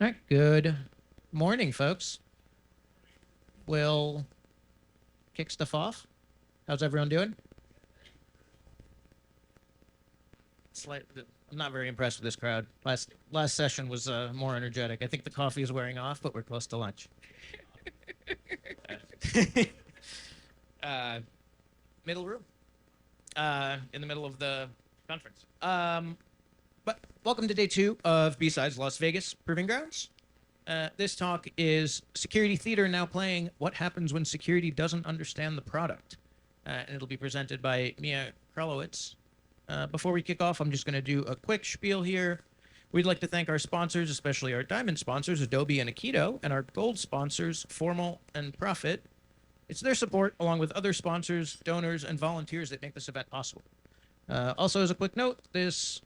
All right, good morning, folks. We'll kick stuff off. How's everyone doing? Slight, I'm not very impressed with this crowd. Last session was more energetic. I think the coffee is wearing off, but we're close to lunch. uh, Middle room, in the middle of the conference. But welcome to day 2 of B-Sides Las Vegas Proving Grounds. This talk is Security Theater now playing What Happens When Security Doesn't Understand the Product. And it'll be presented by Mia Kralowetz. Before we kick off, I'm just going to do a quick spiel here. We'd like to thank our sponsors, especially our diamond sponsors, Adobe and Aikido, and our gold sponsors, Formal and Profit. It's their support, along with other sponsors, donors, and volunteers that make this event possible. Also, as a quick note, this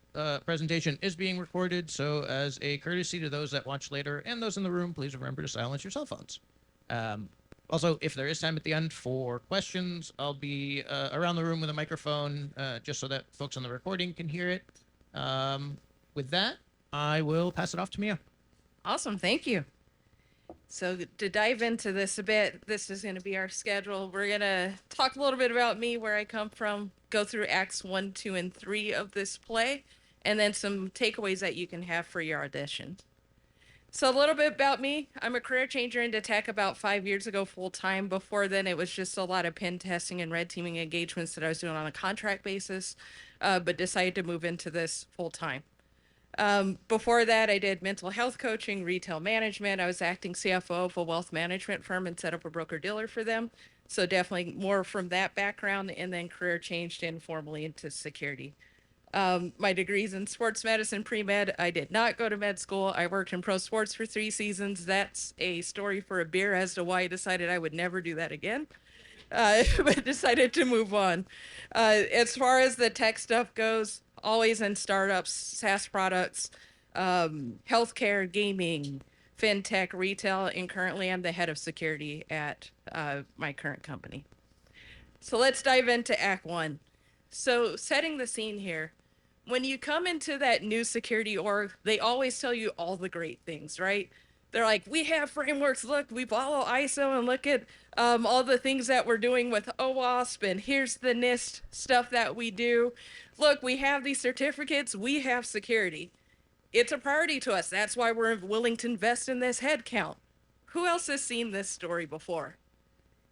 presentation is being recorded, so as a courtesy to those that watch later and those in the room, please remember to silence your cell phones. Also, if there is time at the end for questions, I'll be around the room with a microphone just so that folks on the recording can hear it. With that, I will pass it off to Mia. Awesome. Thank you. So to dive into this a bit, this is going to be our schedule. We're going to talk a little bit about me, where I come from, go through acts 1, 2, and 3 of this play, and then some takeaways that you can have for your audition. So a little bit about me. I'm a career changer into tech about 5 years ago full time. Before then, it was just a lot of pen testing and red teaming engagements that I was doing on a contract basis, but decided to move into this full time. Before that, I did mental health coaching, retail management. I was acting CFO of a wealth management firm and set up a broker dealer for them. So definitely more from that background, and then career changed informally into security. My degrees in sports medicine, pre-med. I did not go to med school. I worked in pro sports for 3 seasons. That's a story for a beer as to why I decided I would never do that again. But decided to move on. As far as the tech stuff goes, always in startups, SaaS products, healthcare, gaming, fintech, retail, and currently I'm the head of security at my current company. So let's dive into Act 1. So setting the scene here. When you come into that new security org, they always tell you all the great things, right? They're like, we have frameworks, look, we follow ISO, and look at all the things that we're doing with OWASP, and here's the NIST stuff that we do. Look, we have these certificates, we have security. It's a priority to us. That's why we're willing to invest in this headcount. Who else has seen this story before?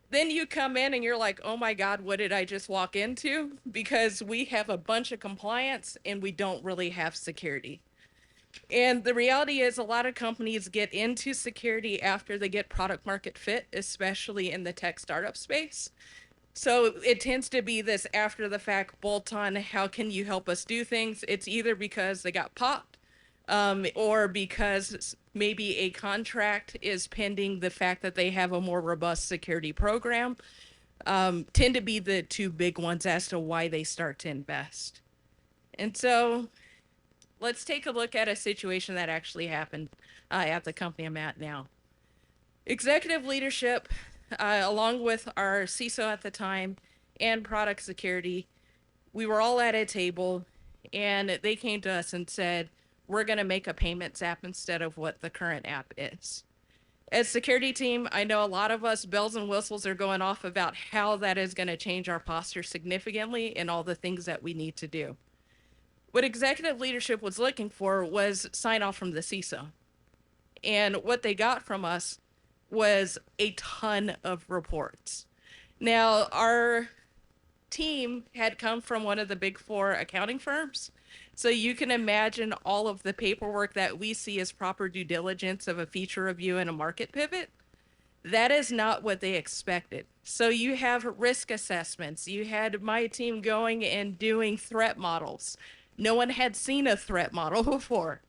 Then you come in and you're like, oh my God, what did I just walk into? Because we have a bunch of compliance and we don't really have security. And the reality is, a lot of companies get into security after they get product market fit, especially in the tech startup space. So it tends to be this after the fact bolt on, how can you help us do things? It's either because they got popped, or because maybe a contract is pending the fact that they have a more robust security program. Tend to be the two big ones as to why they start to invest. And so let's take a look at a situation that actually happened at the company I'm at now. Executive leadership, along with our CISO at the time and product security, we were all at a table and they came to us and said, we're going to make a payments app instead of what the current app is. As security team, I know a lot of us bells and whistles are going off about how that is going to change our posture significantly and all the things that we need to do. What executive leadership was looking for was sign off from the CISO. And what they got from us was a ton of reports. Now, our team had come from one of the big 4 accounting firms. So you can imagine all of the paperwork that we see as proper due diligence of a feature review and a market pivot. That is not what they expected. So you have risk assessments. You had my team going and doing threat models. No one had seen a threat model before.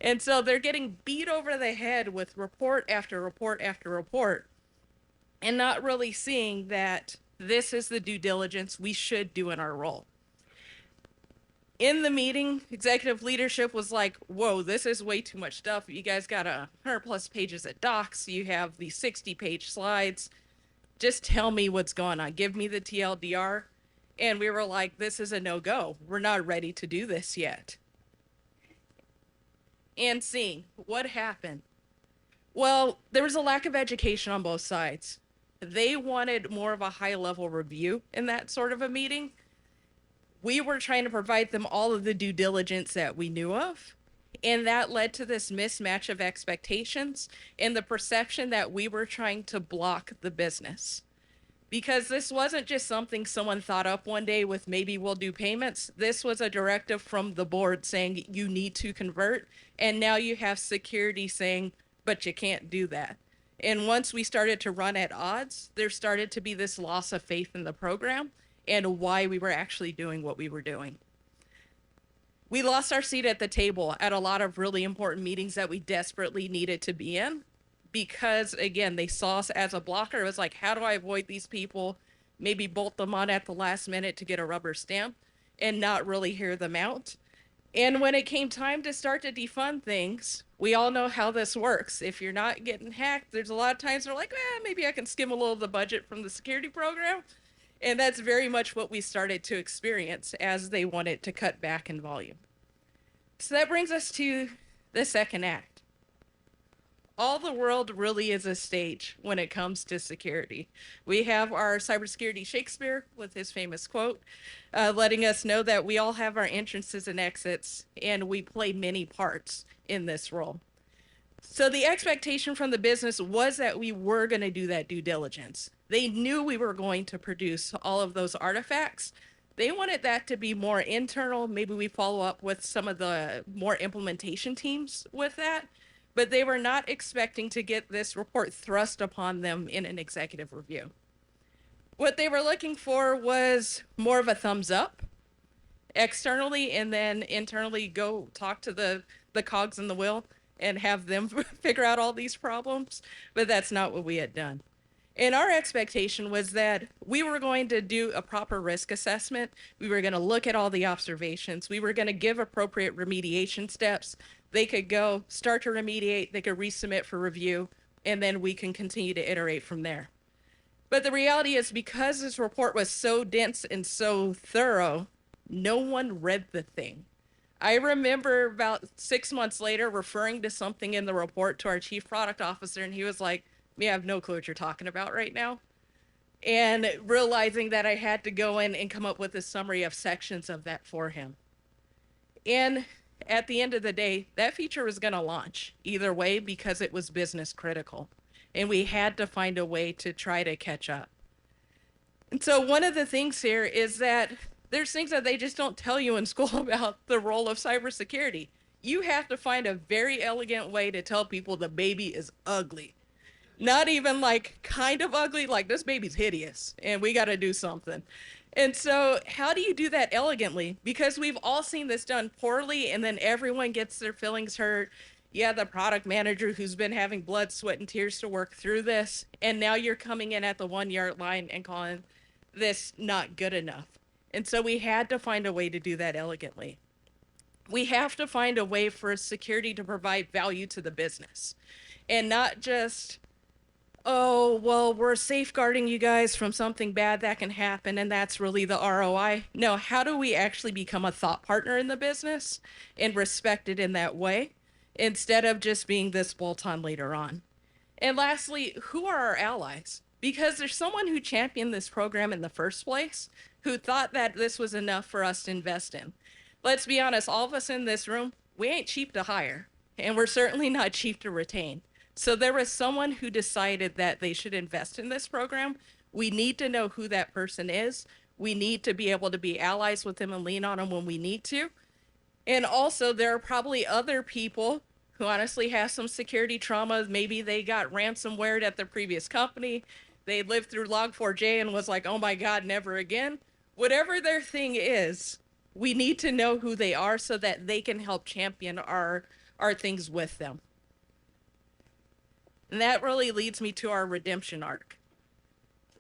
And so they're getting beat over the head with report after report after report and not really seeing that this is the due diligence we should do in our role. In the meeting, executive leadership was like, whoa, this is way too much stuff. You guys got 100+ pages of docs. You have these 60-page slides. Just tell me what's going on. Give me the TLDR. And we were like, this is a no-go. We're not ready to do this yet. And seeing what happened. Well, there was a lack of education on both sides. They wanted more of a high level review in that sort of a meeting. We were trying to provide them all of the due diligence that we knew of. And that led to this mismatch of expectations and the perception that we were trying to block the business. Because this wasn't just something someone thought up one day with maybe we'll do payments. This was a directive from the board saying you need to convert. And now you have security saying, but you can't do that. And once we started to run at odds, there started to be this loss of faith in the program and why we were actually doing what we were doing. We lost our seat at the table at a lot of really important meetings that we desperately needed to be in because, again, they saw us as a blocker. It was like, how do I avoid these people? Maybe bolt them on at the last minute to get a rubber stamp and not really hear them out. And when it came time to start to defund things, we all know how this works. If you're not getting hacked, there's a lot of times they're like, maybe I can skim a little of the budget from the security program. And that's very much what we started to experience as they wanted to cut back in volume. So that brings us to the second act. All the world really is a stage when it comes to security. We have our cybersecurity Shakespeare with his famous quote, letting us know that we all have our entrances and exits, and we play many parts in this role. So the expectation from the business was that we were going to do that due diligence. They knew we were going to produce all of those artifacts. They wanted that to be more internal. Maybe we follow up with some of the more implementation teams with that, but they were not expecting to get this report thrust upon them in an executive review. What they were looking for was more of a thumbs up externally, and then internally go talk to the cogs in the wheel and have them figure out all these problems, but that's not what we had done. And our expectation was that we were going to do a proper risk assessment. We were going to look at all the observations. We were going to give appropriate remediation steps. They could go start to remediate, they could resubmit for review, and then we can continue to iterate from there. But the reality is, because this report was so dense and so thorough, no one read the thing. I remember about 6 months later referring to something in the report to our chief product officer, and he was like, I have no clue what you're talking about right now. And realizing that I had to go in and come up with a summary of sections of that for him. And at the end of the day, that feature was going to launch either way because it was business critical. And we had to find a way to try to catch up. And so one of the things here is that there's things that they just don't tell you in school about the role of cybersecurity. You have to find a very elegant way to tell people the baby is ugly. Not even like kind of ugly, like this baby's hideous and we got to do something. And so how do you do that elegantly? Because we've all seen this done poorly and then everyone gets their feelings hurt. Yeah, the product manager who's been having blood, sweat, and tears to work through this. And now you're coming in at the 1 yard line and calling this not good enough. And so we had to find a way to do that elegantly. We have to find a way for security to provide value to the business and not just, oh, well, we're safeguarding you guys from something bad that can happen, and that's really the ROI. No, how do we actually become a thought partner in the business and respected in that way instead of just being this bolt-on later on? And lastly, who are our allies? Because there's someone who championed this program in the first place who thought that this was enough for us to invest in. Let's be honest, all of us in this room, we ain't cheap to hire, and we're certainly not cheap to retain. So there was someone who decided that they should invest in this program. We need to know who that person is. We need to be able to be allies with them and lean on them when we need to. And also, there are probably other people who honestly have some security trauma. Maybe they got ransomware at their previous company. They lived through Log4j and was like, oh my God, never again. Whatever their thing is, we need to know who they are so that they can help champion our things with them. And that really leads me to our redemption arc.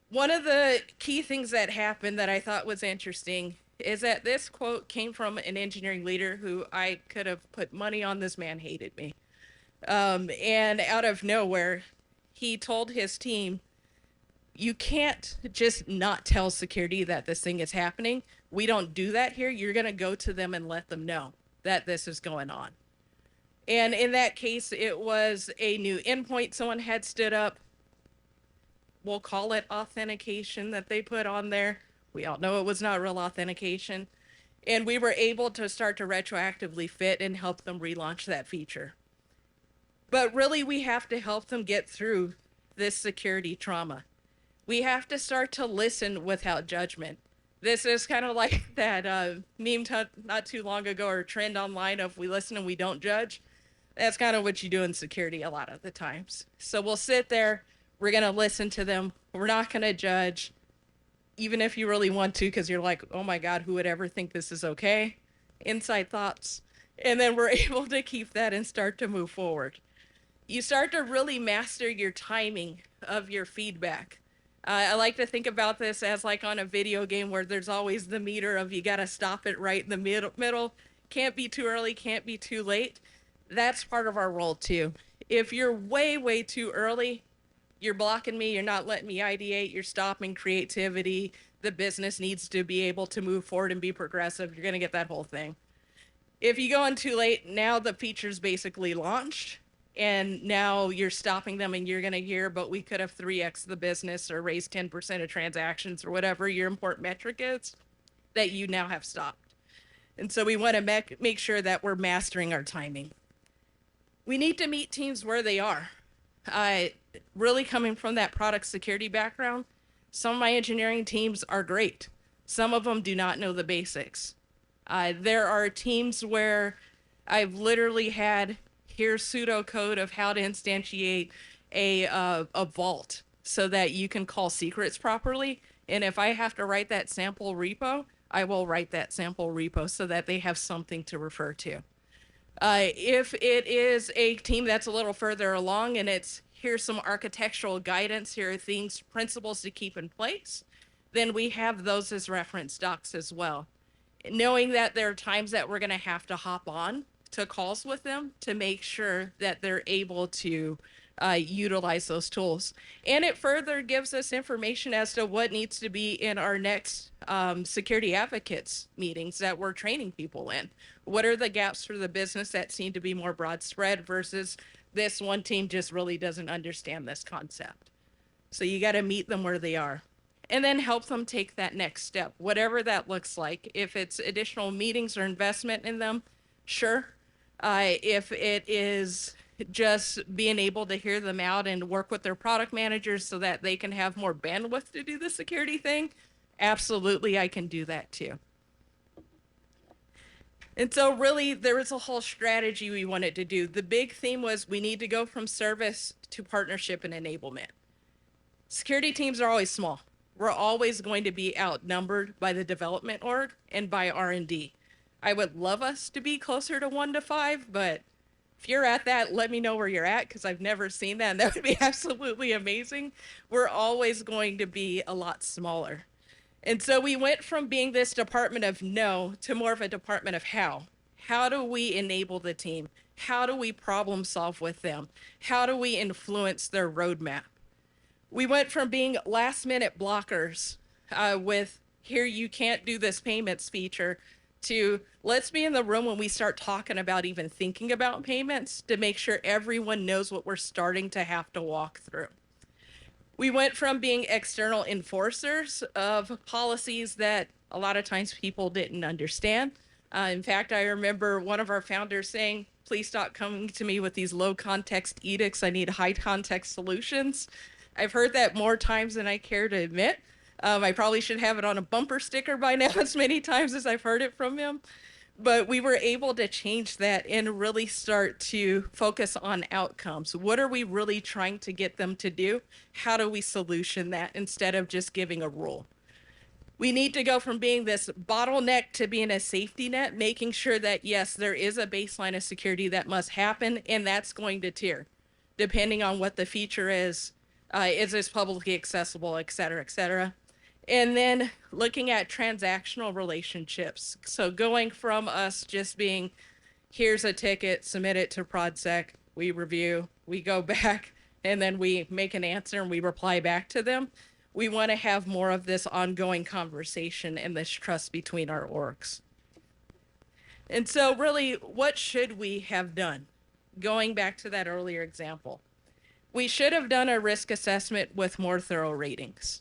One of the key things that happened that I thought was interesting is that this quote came from an engineering leader who I could have put money on this man hated me. And out of nowhere, he told his team, you can't just not tell security that this thing is happening. We don't do that here. You're going to go to them and let them know that this is going on. And in that case, it was a new endpoint someone had stood up. We'll call it authentication that they put on there. We all know it was not real authentication. And we were able to start to retroactively fit and help them relaunch that feature. But really, we have to help them get through this security trauma. We have to start to listen without judgment. This is kind of like that meme not too long ago, or trend online of we listen and we don't judge. That's kind of what you do in security a lot of the times. So we'll sit there, we're going to listen to them, we're not going to judge, even if you really want to, because you're like, oh my God, who would ever think this is okay? Inside thoughts. And then we're able to keep that and start to move forward. You start to really master your timing of your feedback. I like to think about this as like on a video game where there's always the meter of you got to stop it right in the middle. Can't be too early, can't be too late. That's part of our role too. If you're way too early, you're blocking me, you're not letting me ideate, you're stopping creativity. The business needs to be able to move forward and be progressive. You're going to get that whole thing. If you go in too late, now the feature's basically launched. And now you're stopping them and you're going to hear, but we could have 3x the business or raised 10% of transactions or whatever your important metric is that you now have stopped. And so we want to make sure that we're mastering our timing. We need to meet teams where they are. Really coming from that product security background, some of my engineering teams are great. Some of them do not know the basics. There are teams where I've literally had here's pseudocode of how to instantiate a vault so that you can call secrets properly. And if I have to write that sample repo, I will write that sample repo so that they have something to refer to. If it is a team that's a little further along and it's here's some architectural guidance, here are things, principles to keep in place, then we have those as reference docs as well. Knowing that there are times that we're going to have to hop on to calls with them to make sure that they're able to utilize those tools. And it further gives us information as to what needs to be in our next security advocates meetings that we're training people in. What are the gaps for the business that seem to be more broad spread versus this one team just really doesn't understand this concept. So you got to meet them where they are. And then help them take that next step, whatever that looks like. If it's additional meetings or investment in them, sure. If it is just being able to hear them out and work with their product managers so that they can have more bandwidth to do the security thing, absolutely, I can do that too. And so really, there was a whole strategy we wanted to do. The big theme was we need to go from service to partnership and enablement. Security teams are always small. We're always going to be outnumbered by the development org and by R&D. I would love us to be closer to 1 to 5, but if you're at that, let me know where you're at, because I've never seen that, and that would be absolutely amazing. We're always going to be a lot smaller. And so we went from being this department of no to more of a department of how. How do we enable the team? How do we problem solve with them? How do we influence their roadmap? We went from being last minute blockers with here you can't do this payments feature to let's be in the room when we start talking about even thinking about payments to make sure everyone knows what we're starting to have to walk through. We went from being external enforcers of policies that a lot of times people didn't understand. In fact, I remember one of our founders saying, please stop coming to me with these low context edicts. I need high context solutions. I've heard that more times than I care to admit. I probably should have it on a bumper sticker by now as many times as I've heard it from him. But we were able to change that and really start to focus on outcomes. What are we really trying to get them to do? How do we solution that instead of just giving a rule? We need to go from being this bottleneck to being a safety net, making sure that, yes, there is a baseline of security that must happen, and that's going to tier, depending on what the feature is this publicly accessible, et cetera, et cetera. And then looking at transactional relationships. So going from us just being, here's a ticket, submit it to ProdSec, we review, we go back, and then we make an answer and we reply back to them. We want to have more of this ongoing conversation and this trust between our orgs. And so really, what should we have done? going back to that earlier example, we should have done a risk assessment with more thorough ratings.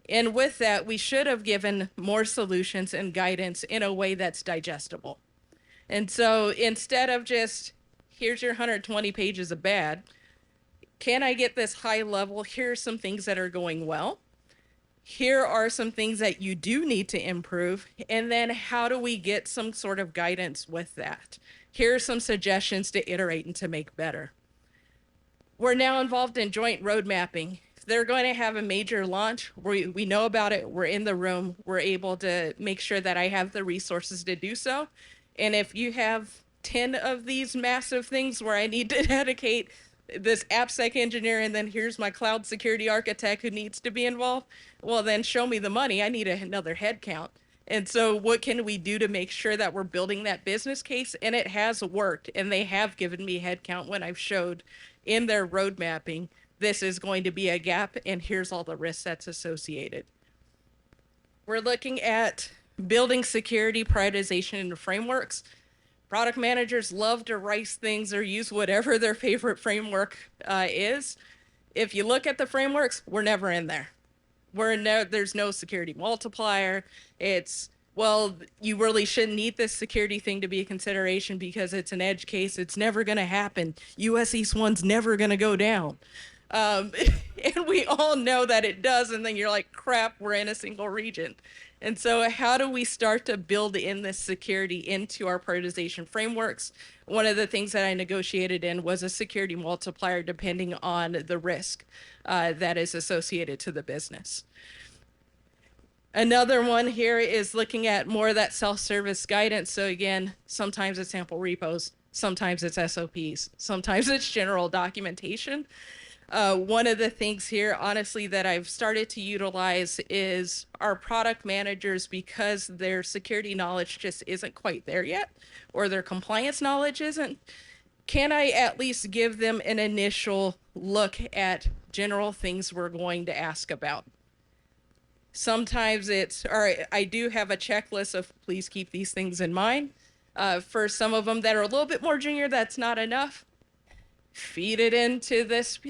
And with that, we should have given more solutions and guidance in a way that's digestible. And so instead of just, here's your 120 pages of bad, can I get this high level? Here are some things that are going well. Here are some things that you do need to improve. And then how do we get some sort of guidance with that? Here are some suggestions to iterate and to make better. We're now involved in joint road mapping. If they're going to have a major launch, we know about it, we're in the room, we're able to make sure that I have the resources to do so. And if you have 10 of these massive things where I need to dedicate this AppSec engineer and then here's my cloud security architect who needs to be involved, well, then show me the money. I need another head count. And so what can we do to make sure that we're building that business case? And it has worked. And they have given me headcount when I've showed in their road mapping, this is going to be a gap and here's all the risks that's associated. We're looking at building security prioritization into frameworks. Product managers love to write things or use whatever their favorite framework is. If you look at the frameworks, we're never in there. There's no security multiplier. It's, well, you really shouldn't need this security thing to be a consideration because it's an edge case. It's never going to happen. US East 1's never going to go down. And we all know that it does. And then you're like, crap, we're in a single region. And so how do we start to build in this security into our prioritization frameworks? One of the things that I negotiated in was a security multiplier depending on the risk that is associated to the business. Another one here is looking at more of that self-service guidance. So again, sometimes it's sample repos, sometimes it's SOPs, sometimes it's general documentation. One of the things here, honestly, that I've started to utilize is our product managers, because their security knowledge just isn't quite there yet, or their compliance knowledge isn't. Can I at least give them an initial look at general things we're going to ask about? Sometimes it's, all right, I do have a checklist of please keep these things in mind. For some of them that are a little bit more junior, that's not enough. Feed it into this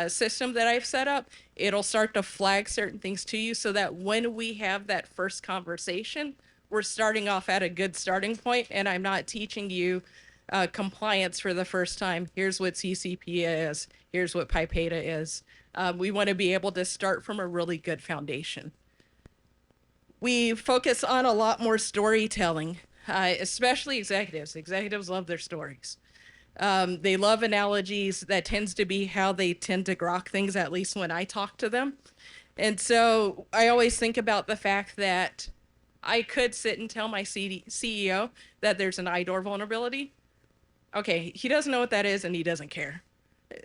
system that I've set up. It'll start to flag certain things to you so that when we have that first conversation, we're starting off at a good starting point, and I'm not teaching you compliance for the first time. Here's what CCP is. Here's what Pipeta is. We want to be able to start from a really good foundation. We focus on a lot more storytelling, especially executives. Executives love their stories. They love analogies. That tends to be how they tend to grok things, at least when I talk to them. And so I always think about the fact that I could sit and tell my CEO that there's an IDOR vulnerability. Okay, he doesn't know what that is and he doesn't care.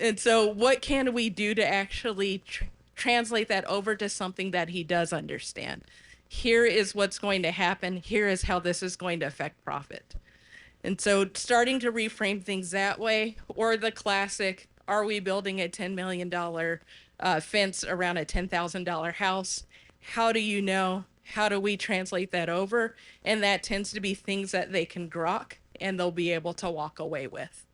And so what can we do to actually translate that over to something that he does understand? Here is what's going to happen. Here is how this is going to affect profit. And so starting to reframe things that way, or the classic, are we building a $10 million fence around a $10,000 house? How do you know? How do we translate that over? And that tends to be things that they can grok and they'll be able to walk away with.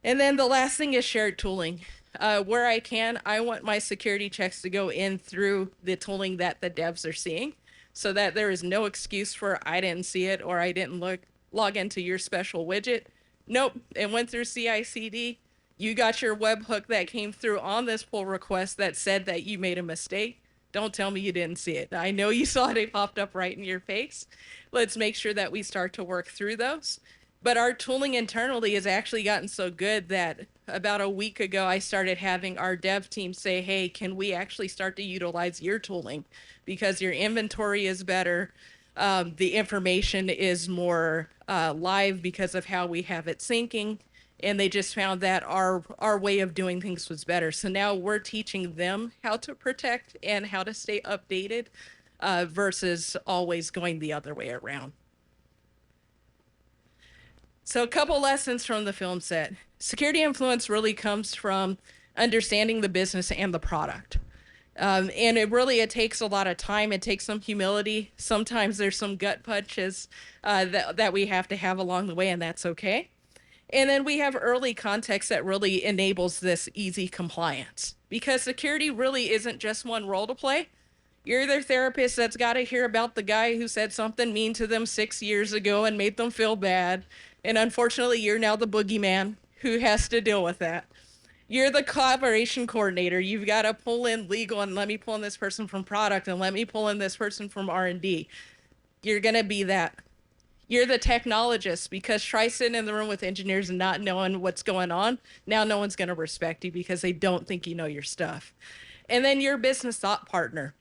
And then the last thing is shared tooling. Where I can, I want my security checks to go in through the tooling that the devs are seeing, so that there is no excuse for I didn't see it or I didn't log into your special widget. Nope, it went through CI/CD. You got your webhook that came through on this pull request that said that you made a mistake. Don't tell me you didn't see it. I know you saw it, it popped up right in your face. Let's make sure that we start to work through those. But our tooling internally has actually gotten so good that about a week ago, I started having our dev team say, hey, can we actually start to utilize your tooling? Because your inventory is better. The information is more live because of how we have it syncing. And they just found that our way of doing things was better. So now we're teaching them how to protect and how to stay updated versus always going the other way around. So a couple lessons from the film set. Security influence really comes from understanding the business and the product. And it takes a lot of time. It takes some humility. Sometimes there's some gut punches that we have to have along the way, and that's okay. And then we have early context that really enables this easy compliance, because security really isn't just one role to play. You're their therapist that's got to hear about the guy who said something mean to them 6 years ago and made them feel bad. And unfortunately, you're now the boogeyman who has to deal with that. You're the collaboration coordinator. You've got to pull in legal, and let me pull in this person from product, and let me pull in this person from R&D. You're going to be that. You're the technologist, because try sitting in the room with engineers and not knowing what's going on. Now no one's going to respect you because they don't think you know your stuff. And then your business thought partner.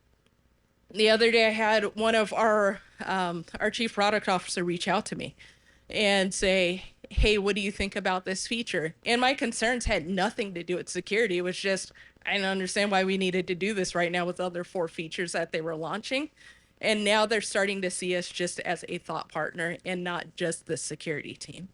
The other day I had one of our chief product officer reach out to me and say, hey, what do you think about this feature? And my concerns had nothing to do with security. It was just, I don't understand why we needed to do this right now with other 4 features that they were launching. And now they're starting to see us just as a thought partner and not just the security team.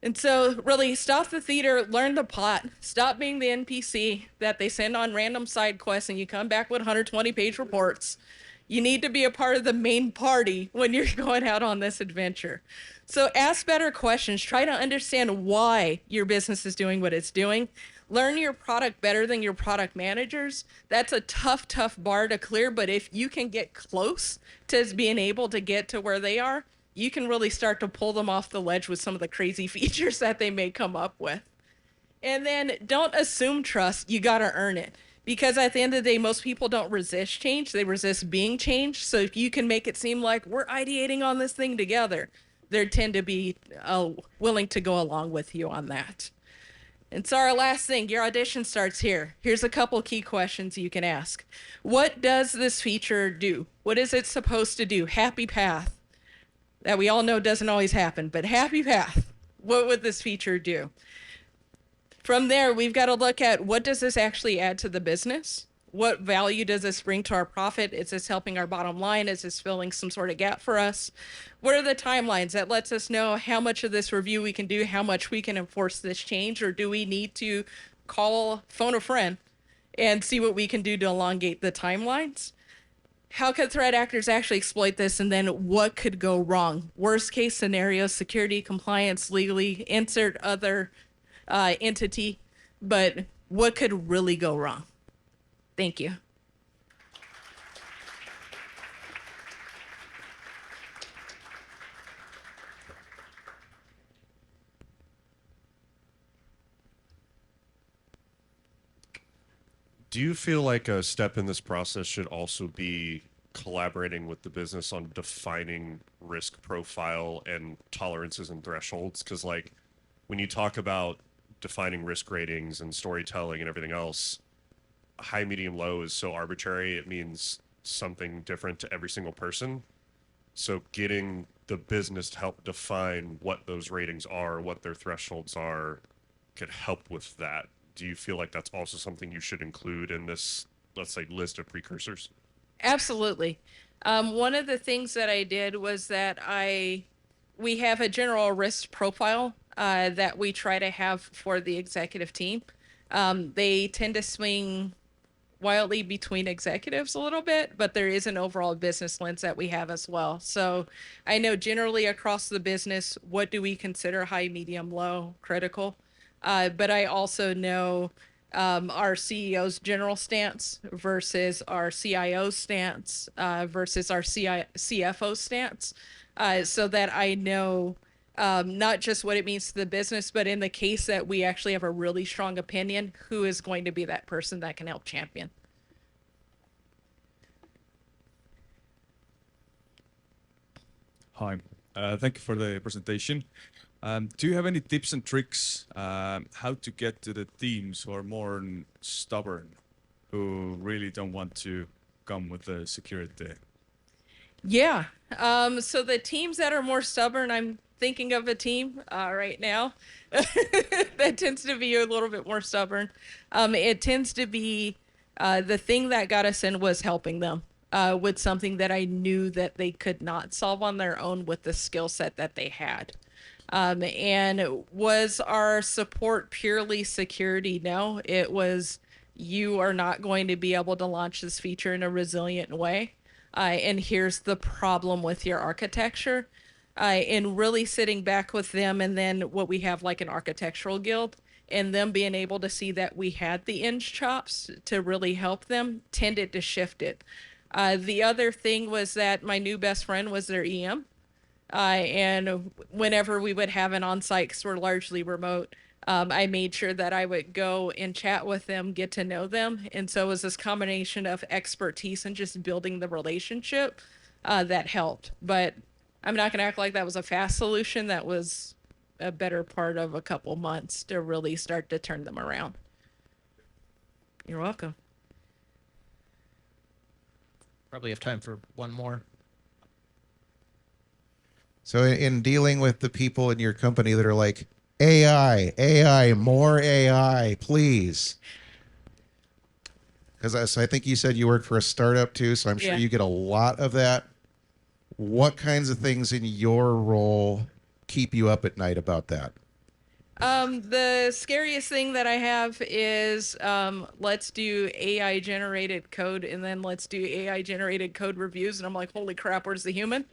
And so really stop the theater, learn the plot, stop being the NPC that they send on random side quests and you come back with 120-page reports. You need to be a part of the main party when you're going out on this adventure. So ask better questions. Try to understand why your business is doing what it's doing. Learn your product better than your product managers. That's a tough bar to clear, but if you can get close to being able to get to where they are, you can really start to pull them off the ledge with some of the crazy features that they may come up with. And then don't assume trust. You got to earn it. Because at the end of the day, most people don't resist change. They resist being changed. So if you can make it seem like we're ideating on this thing together, they tend to be willing to go along with you on that. And so our last thing, your audition starts here. Here's a couple key questions you can ask. What does this feature do? What is it supposed to do? Happy path. That we all know doesn't always happen, but happy path. What would this feature do? From there, we've got to look at what does this actually add to the business? What value does this bring to our profit? Is this helping our bottom line? Is this filling some sort of gap for us? What are the timelines that lets us know how much of this review we can do, how much we can enforce this change, or do we need to phone a friend and see what we can do to elongate the timelines? How could threat actors actually exploit this, and then what could go wrong? Worst case scenario, security, compliance, legally, insert other entity, but what could really go wrong? Thank you. Do you feel like a step in this process should also be collaborating with the business on defining risk profile and tolerances and thresholds? Because like when you talk about defining risk ratings and storytelling and everything else, high, medium, low is so arbitrary. It means something different to every single person. So getting the business to help define what those ratings are, what their thresholds are, could help with that. Do you feel like that's also something you should include in this, let's say, list of precursors? Absolutely. One of the things that I did was that we have a general risk profile that we try to have for the executive team. They tend to swing wildly between executives a little bit, but there is an overall business lens that we have as well. So I know generally across the business, what do we consider high, medium, low, critical? But I also know our CEO's general stance versus our CIO's stance versus our CFO stance, so that I know not just what it means to the business, but in the case that we actually have a really strong opinion, who is going to be that person that can help champion. Hi, thank you for the presentation. Do you have any tips and tricks how to get to the teams who are more stubborn, who really don't want to come with the security? Yeah. So the teams that are more stubborn, I'm thinking of a team right now that tends to be a little bit more stubborn. It tends to be the thing that got us in was helping them with something that I knew that they could not solve on their own with the skill set that they had. And was our support purely security? No, it was, you are not going to be able to launch this feature in a resilient way. And here's the problem with your architecture. and really sitting back with them, and then what we have like an architectural guild, and them being able to see that we had the eng chops to really help them tended to shift it. The other thing was that my new best friend was their EM. And whenever we would have an on-site, because we're largely remote, I made sure that I would go and chat with them, get to know them. And so it was this combination of expertise and just building the relationship that helped. But I'm not going to act like that was a fast solution. That was a better part of a couple months to really start to turn them around. You're welcome. Probably have time for one more. So in dealing with the people in your company that are like, AI, more AI, please. Because I think you said you work for a startup too, so I'm sure Yeah. you get a lot of that. What kinds of things in your role keep you up at night about that? The scariest thing that I have is let's do AI generated code, and then let's do AI generated code reviews. And I'm like, holy crap, where's the human?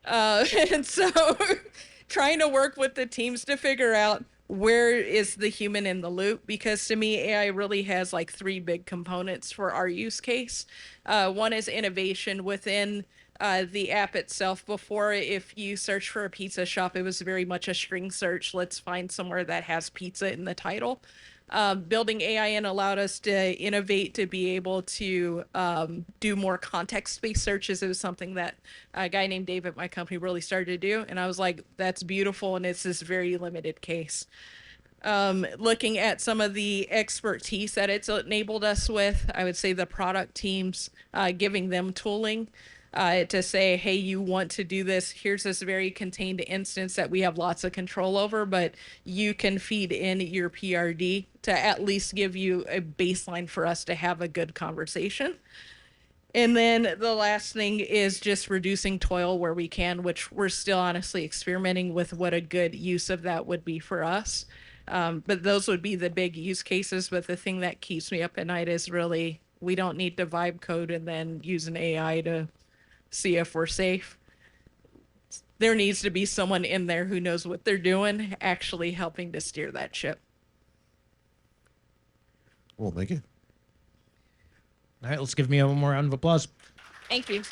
And so trying to work with the teams to figure out where is the human in the loop, because to me AI really has like three big components for our use case. One is innovation within the app itself. Before, if you search for a pizza shop, it was very much a string search. Let's find somewhere that has pizza in the title. Building AI in allowed us to innovate, to be able to do more context-based searches. It was something that a guy named Dave at my company really started to do. And I was like, that's beautiful. And it's this very limited case. Looking at some of the expertise that it's enabled us with, I would say the product teams, giving them tooling to say, hey, you want to do this, here's this very contained instance that we have lots of control over, but you can feed in your PRD to at least give you a baseline for us to have a good conversation. And then the last thing is just reducing toil where we can, which we're still honestly experimenting with what a good use of that would be for us. But those would be the big use cases. But the thing that keeps me up at night is really, we don't need to vibe code and then use an AI to see if we're safe. There needs to be someone in there who knows what they're doing, actually helping to steer that ship. Well, thank you. All right, let's give me one more round of applause. Thank you.